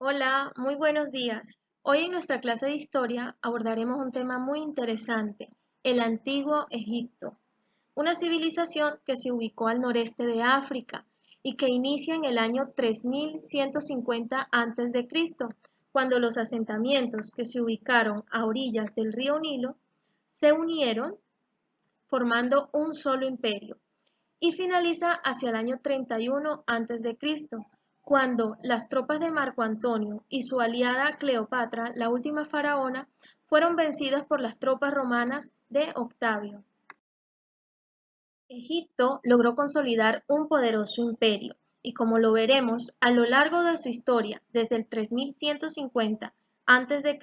Hola, muy buenos días. Hoy en nuestra clase de historia abordaremos un tema muy interesante, el Antiguo Egipto, una civilización que se ubicó al noreste de África y que inicia en el año 3150 a.C., cuando los asentamientos que se ubicaron a orillas del río Nilo se unieron formando un solo imperio y finaliza hacia el año 31 a.C., cuando las tropas de Marco Antonio y su aliada Cleopatra, la última faraona, fueron vencidas por las tropas romanas de Octavio. Egipto logró consolidar un poderoso imperio y, como lo veremos a lo largo de su historia, desde el 3150 a.C.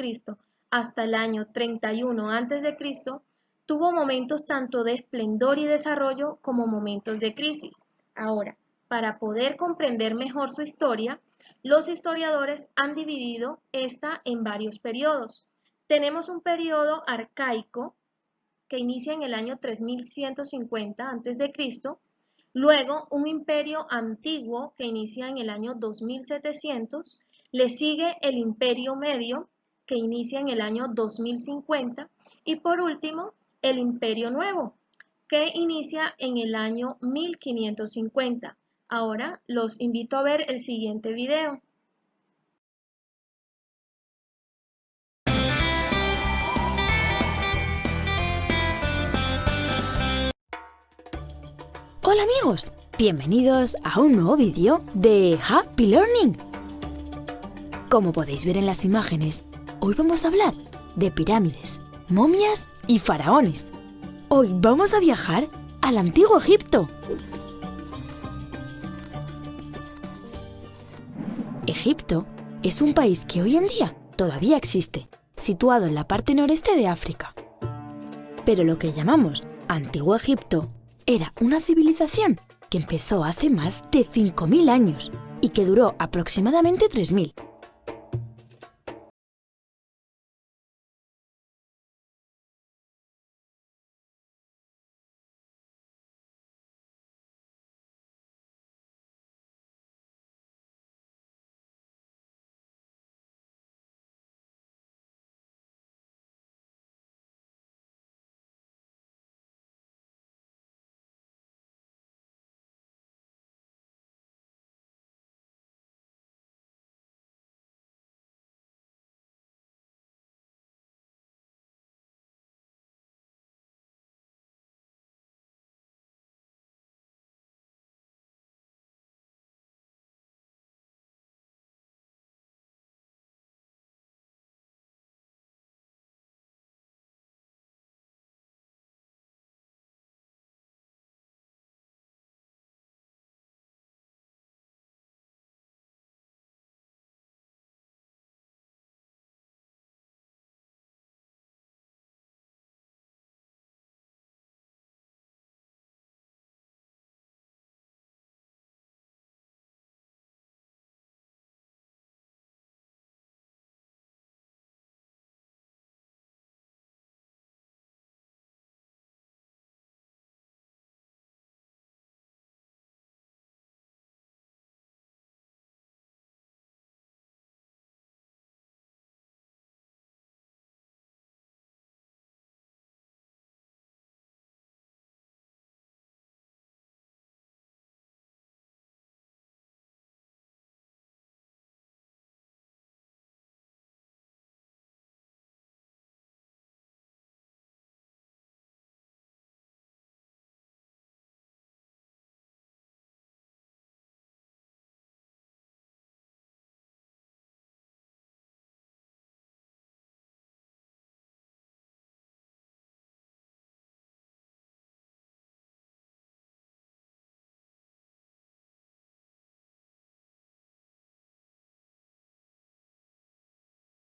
hasta el año 31 a.C., tuvo momentos tanto de esplendor y desarrollo como momentos de crisis. Ahora, para poder comprender mejor su historia, los historiadores han dividido esta en varios periodos. Tenemos un periodo arcaico que inicia en el año 3150 a.C., luego un imperio antiguo que inicia en el año 2700, le sigue el imperio medio que inicia en el año 2050 y por último el imperio nuevo que inicia en el año 1550. Ahora los invito a ver el siguiente video. Hola amigos, bienvenidos a un nuevo vídeo de Happy Learning. Como podéis ver en las imágenes, hoy vamos a hablar de pirámides, momias y faraones. Hoy vamos a viajar al Antiguo Egipto. Egipto es un país que hoy en día todavía existe, situado en la parte noreste de África. Pero lo que llamamos Antiguo Egipto era una civilización que empezó hace más de 5.000 años y que duró aproximadamente 3.000.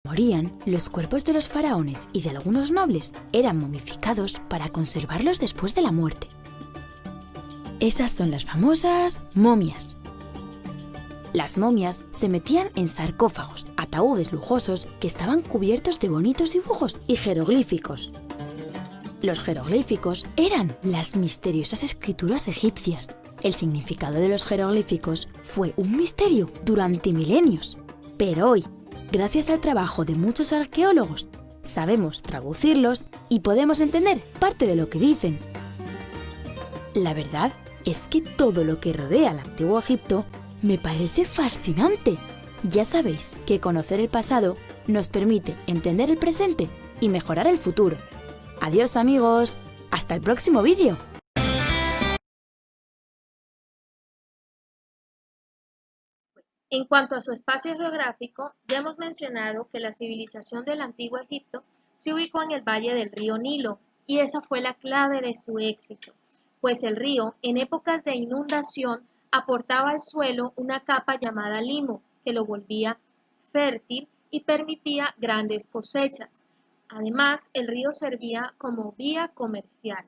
Morían, los cuerpos de los faraones y de algunos nobles eran momificados para conservarlos después de la muerte. Esas son las famosas momias. Las momias se metían en sarcófagos, ataúdes lujosos que estaban cubiertos de bonitos dibujos y jeroglíficos. Los jeroglíficos eran las misteriosas escrituras egipcias. El significado de los jeroglíficos fue un misterio durante milenios. Pero hoy, gracias al trabajo de muchos arqueólogos, sabemos traducirlos y podemos entender parte de lo que dicen. La verdad es que todo lo que rodea al antiguo Egipto me parece fascinante. Ya sabéis que conocer el pasado nos permite entender el presente y mejorar el futuro. Adiós amigos, hasta el próximo vídeo. En cuanto a su espacio geográfico, ya hemos mencionado que la civilización del antiguo Egipto se ubicó en el valle del río Nilo, y esa fue la clave de su éxito, pues el río, en épocas de inundación, aportaba al suelo una capa llamada limo, que lo volvía fértil y permitía grandes cosechas. Además, el río servía como vía comercial.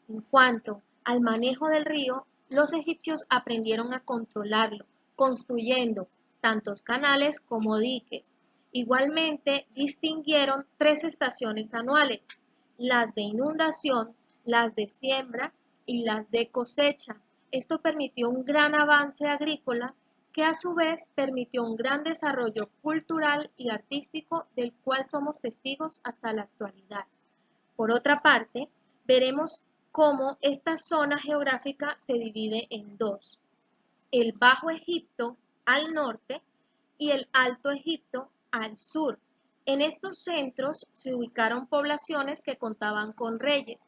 En cuanto al manejo del río, los egipcios aprendieron a controlarlo, construyendo tantos canales como diques. Igualmente, distinguieron tres estaciones anuales: las de inundación, las de siembra y las de cosecha. Esto permitió un gran avance agrícola, que a su vez permitió un gran desarrollo cultural y artístico del cual somos testigos hasta la actualidad. Por otra parte, veremos cómo esta zona geográfica se divide en dos: el Bajo Egipto al norte y el Alto Egipto al sur. En estos centros se ubicaron poblaciones que contaban con reyes.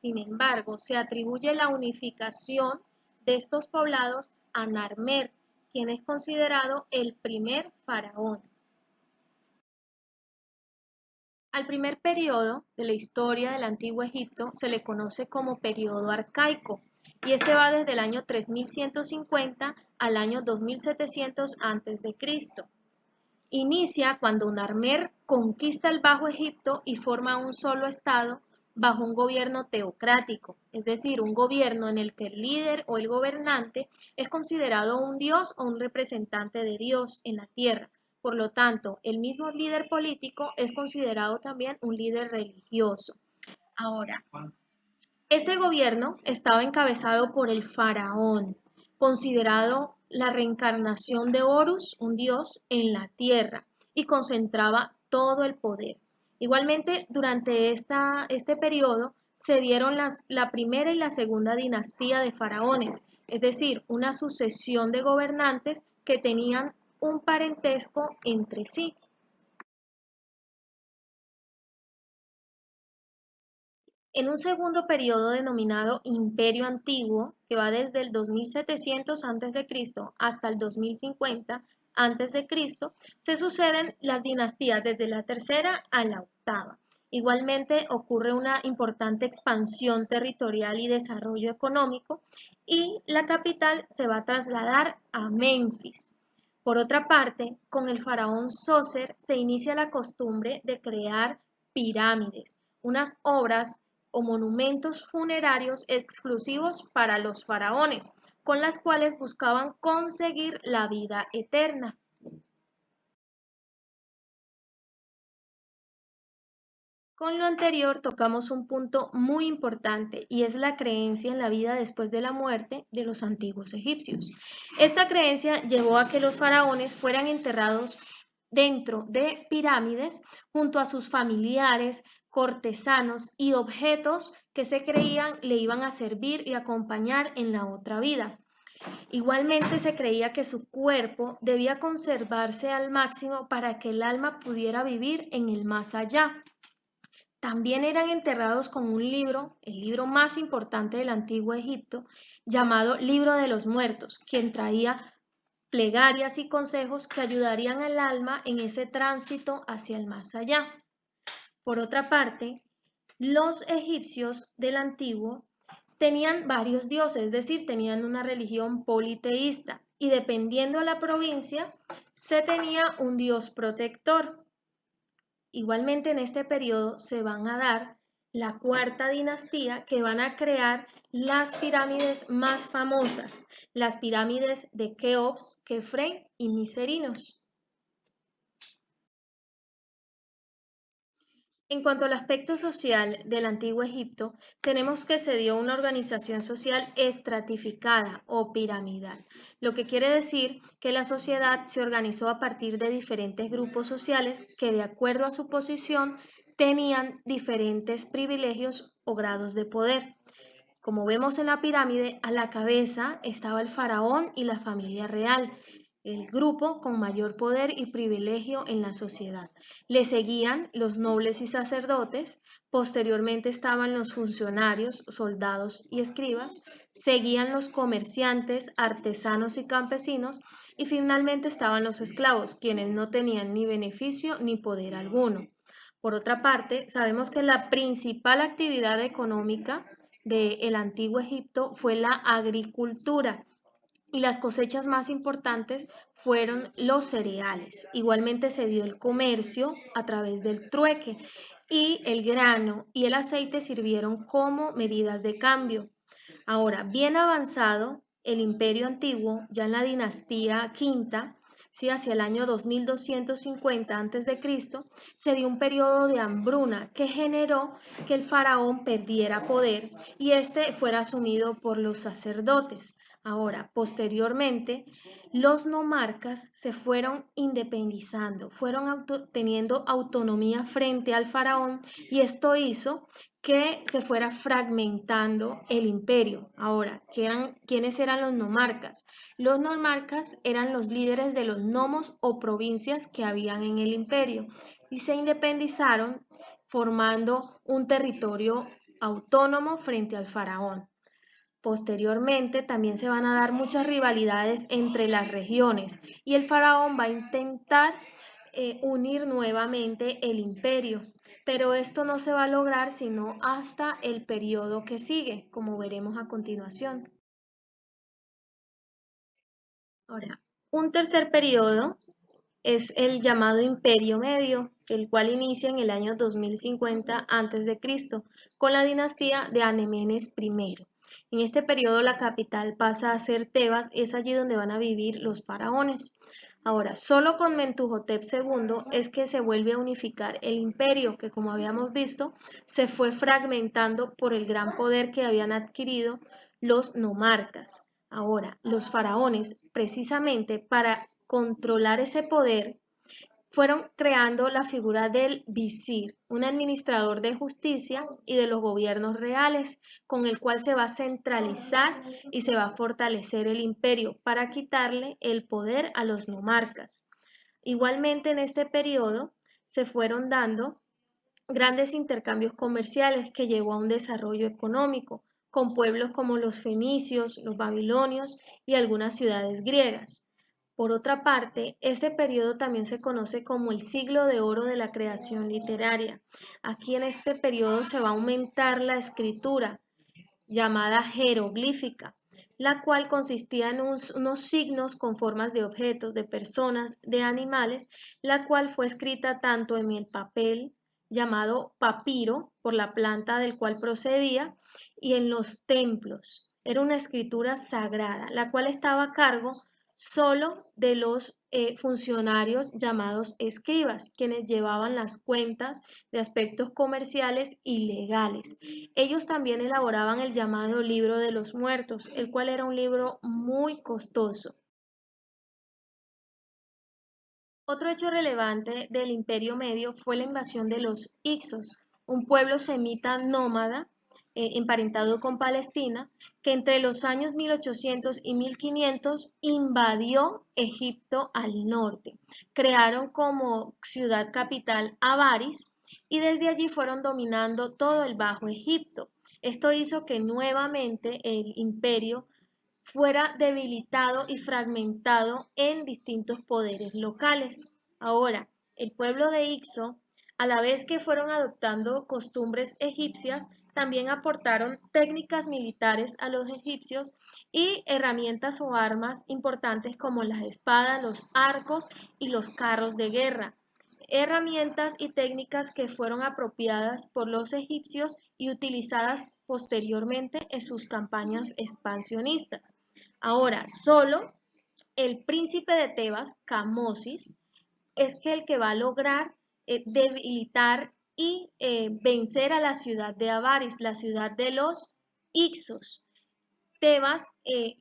Sin embargo, se atribuye la unificación de estos poblados a Narmer, quien es considerado el primer faraón. Al primer periodo de la historia del Antiguo Egipto se le conoce como periodo arcaico, y este va desde el año 3150 al año 2700 a.C. Inicia cuando Narmer conquista el Bajo Egipto y forma un solo estado bajo un gobierno teocrático, es decir, un gobierno en el que el líder o el gobernante es considerado un dios o un representante de Dios en la tierra. Por lo tanto, el mismo líder político es considerado también un líder religioso. Ahora, este gobierno estaba encabezado por el faraón, considerado la reencarnación de Horus, un dios, en la tierra, y concentraba todo el poder. Igualmente, durante este periodo se dieron la primera y la segunda dinastía de faraones, es decir, una sucesión de gobernantes que tenían un parentesco entre sí. En un segundo periodo denominado Imperio Antiguo, que va desde el 2700 a.C. hasta el 2050 a.C., se suceden las dinastías desde la tercera a la octava. Igualmente ocurre una importante expansión territorial y desarrollo económico, y la capital se va a trasladar a Menfis. Por otra parte, con el faraón Sócer se inicia la costumbre de crear pirámides, unas obras o monumentos funerarios exclusivos para los faraones, con las cuales buscaban conseguir la vida eterna. Con lo anterior tocamos un punto muy importante, y es la creencia en la vida después de la muerte de los antiguos egipcios. Esta creencia llevó a que los faraones fueran enterrados dentro de pirámides junto a sus familiares, cortesanos y objetos que se creían le iban a servir y acompañar en la otra vida. Igualmente se creía que su cuerpo debía conservarse al máximo para que el alma pudiera vivir en el más allá. También eran enterrados con un libro, el libro más importante del antiguo Egipto, llamado Libro de los Muertos, quien traía plegarias y consejos que ayudarían al alma en ese tránsito hacia el más allá. Por otra parte, los egipcios del antiguo tenían varios dioses, es decir, tenían una religión politeísta, y dependiendo de la provincia se tenía un dios protector. Igualmente en este periodo se van a dar la cuarta dinastía, que van a crear las pirámides más famosas, las pirámides de Keops, Kefren y Miserinos. En cuanto al aspecto social del antiguo Egipto, tenemos que se dio una organización social estratificada o piramidal, lo que quiere decir que la sociedad se organizó a partir de diferentes grupos sociales que, de acuerdo a su posición, tenían diferentes privilegios o grados de poder. Como vemos en la pirámide, a la cabeza estaba el faraón y la familia real, el grupo con mayor poder y privilegio en la sociedad. Le seguían los nobles y sacerdotes, posteriormente estaban los funcionarios, soldados y escribas, seguían los comerciantes, artesanos y campesinos, y finalmente estaban los esclavos, quienes no tenían ni beneficio ni poder alguno. Por otra parte, sabemos que la principal actividad económica del antiguo Egipto fue la agricultura y las cosechas más importantes fueron los cereales. Igualmente se dio el comercio a través del trueque y el grano y el aceite sirvieron como medidas de cambio. Ahora, bien avanzado el imperio antiguo, ya en la dinastía quinta, ¿sí? Hacia el año 2250 a.C., se dio un periodo de hambruna que generó que el faraón perdiera poder y este fuera asumido por los sacerdotes. Ahora, posteriormente, los nomarcas se fueron independizando, fueron teniendo autonomía frente al faraón y esto hizo que se fuera fragmentando el imperio. Ahora, ¿quiénes eran los nomarcas? Los nomarcas eran los líderes de los nomos o provincias que habían en el imperio y se independizaron formando un territorio autónomo frente al faraón. Posteriormente también se van a dar muchas rivalidades entre las regiones y el faraón va a intentar unir nuevamente el imperio, pero esto no se va a lograr sino hasta el periodo que sigue, como veremos a continuación. Ahora, un tercer periodo es el llamado Imperio Medio, el cual inicia en el año 2050 a.C. con la dinastía de Ameneses I. En este periodo la capital pasa a ser Tebas, es allí donde van a vivir los faraones. Ahora, solo con Mentuhotep II es que se vuelve a unificar el imperio, que como habíamos visto, se fue fragmentando por el gran poder que habían adquirido los nomarcas. Ahora, los faraones, precisamente para controlar ese poder, fueron creando la figura del visir, un administrador de justicia y de los gobiernos reales, con el cual se va a centralizar y se va a fortalecer el imperio para quitarle el poder a los nomarcas. Igualmente en este periodo se fueron dando grandes intercambios comerciales que llevó a un desarrollo económico con pueblos como los fenicios, los babilonios y algunas ciudades griegas. Por otra parte, este periodo también se conoce como el siglo de oro de la creación literaria. Aquí en este periodo se va a aumentar la escritura, llamada jeroglífica, la cual consistía en unos signos con formas de objetos, de personas, de animales, la cual fue escrita tanto en el papel llamado papiro, por la planta del cual procedía, y en los templos. Era una escritura sagrada, la cual estaba a cargo solo de los funcionarios llamados escribas, quienes llevaban las cuentas de aspectos comerciales y legales. Ellos también elaboraban el llamado libro de los muertos, el cual era un libro muy costoso. Otro hecho relevante del Imperio Medio fue la invasión de los Hicsos, un pueblo semita nómada emparentado con Palestina, que entre los años 1800 y 1500 invadió Egipto al norte. Crearon como ciudad capital Avaris y desde allí fueron dominando todo el Bajo Egipto. Esto hizo que nuevamente el imperio fuera debilitado y fragmentado en distintos poderes locales. Ahora, el pueblo de Ixo, a la vez que fueron adoptando costumbres egipcias, también aportaron técnicas militares a los egipcios y herramientas o armas importantes como las espadas, los arcos y los carros de guerra. Herramientas y técnicas que fueron apropiadas por los egipcios y utilizadas posteriormente en sus campañas expansionistas. Ahora, solo el príncipe de Tebas, Camosis, es que el que va a lograr debilitar y vencer a la ciudad de Avaris, la ciudad de los Ixos. Tebas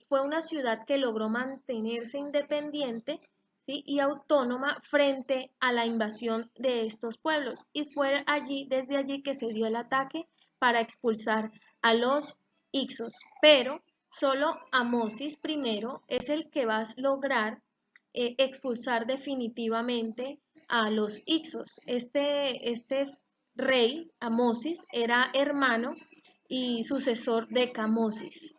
fue una ciudad que logró mantenerse independiente, ¿sí?, y autónoma frente a la invasión de estos pueblos, y fue desde allí que se dio el ataque para expulsar a los Ixos, pero solo Amosis I es el que va a lograr expulsar definitivamente a los Ixos. Este rey, Amosis, era hermano y sucesor de Camosis.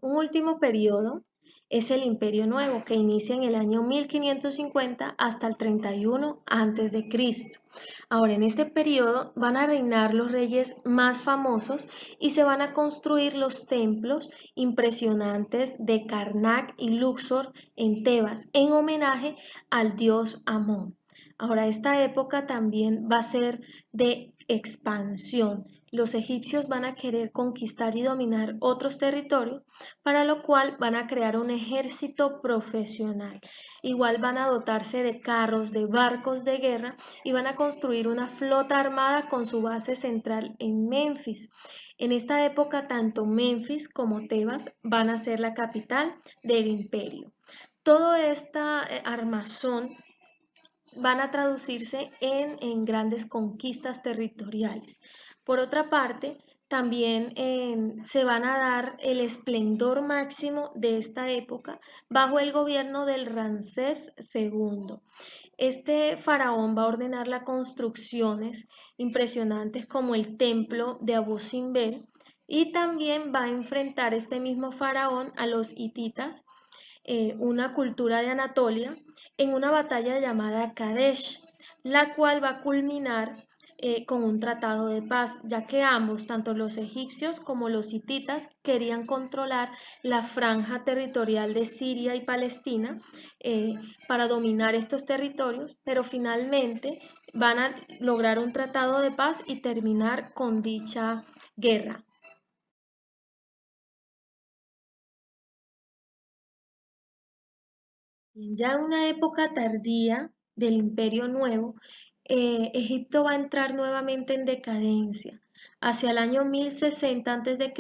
Un último periodo es el Imperio Nuevo, que inicia en el año 1550 hasta el 31 a.C. Ahora, en este periodo van a reinar los reyes más famosos y se van a construir los templos impresionantes de Karnak y Luxor en Tebas, en homenaje al dios Amón. Ahora, esta época también va a ser de expansión. Los egipcios van a querer conquistar y dominar otros territorios, para lo cual van a crear un ejército profesional. Igual van a dotarse de carros, de barcos de guerra, y van a construir una flota armada con su base central en Memphis. En esta época, tanto Memphis como Tebas van a ser la capital del imperio. Toda esta armazón van a traducirse en grandes conquistas territoriales. Por otra parte, también se van a dar el esplendor máximo de esta época bajo el gobierno del Ramsés II. Este faraón va a ordenar las construcciones impresionantes como el templo de Abu Simbel, y también va a enfrentar este mismo faraón a los hititas, una cultura de Anatolia, en una batalla llamada Kadesh, la cual va a culminar con un tratado de paz, ya que ambos, tanto los egipcios como los hititas, querían controlar la franja territorial de Siria y Palestina para dominar estos territorios, pero finalmente van a lograr un tratado de paz y terminar con dicha guerra. Ya en una época tardía del Imperio Nuevo, Egipto va a entrar nuevamente en decadencia. Hacia el año 1060 a.C.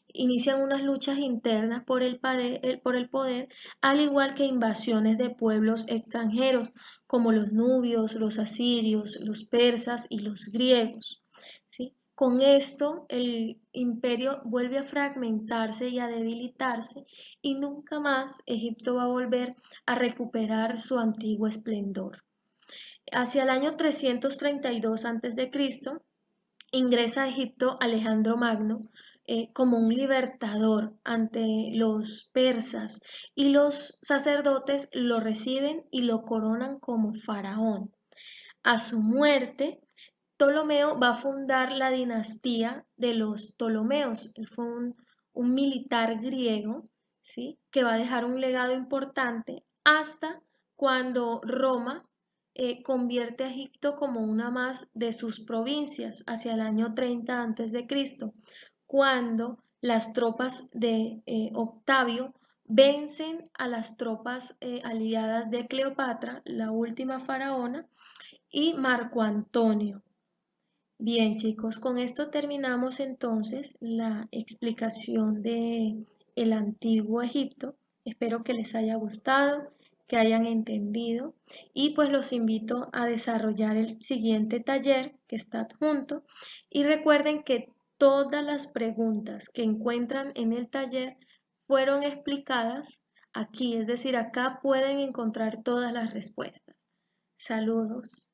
inician unas luchas internas por el poder, al igual que invasiones de pueblos extranjeros, como los nubios, los asirios, los persas y los griegos, ¿sí? Con esto, el imperio vuelve a fragmentarse y a debilitarse, y nunca más Egipto va a volver a recuperar su antiguo esplendor. Hacia el año 332 a.C. ingresa a Egipto Alejandro Magno como un libertador ante los persas, y los sacerdotes lo reciben y lo coronan como faraón. A su muerte, Ptolomeo va a fundar la dinastía de los Ptolomeos. Él fue un militar griego, ¿sí?, que va a dejar un legado importante hasta cuando Roma convierte a Egipto como una más de sus provincias hacia el año 30 a.C., cuando las tropas de Octavio vencen a las tropas aliadas de Cleopatra, la última faraona, y Marco Antonio. Bien, chicos, con esto terminamos entonces la explicación de el antiguo Egipto. Espero que les haya gustado, que hayan entendido, y pues los invito a desarrollar el siguiente taller que está adjunto, y recuerden que todas las preguntas que encuentran en el taller fueron explicadas aquí, es decir, acá pueden encontrar todas las respuestas. Saludos.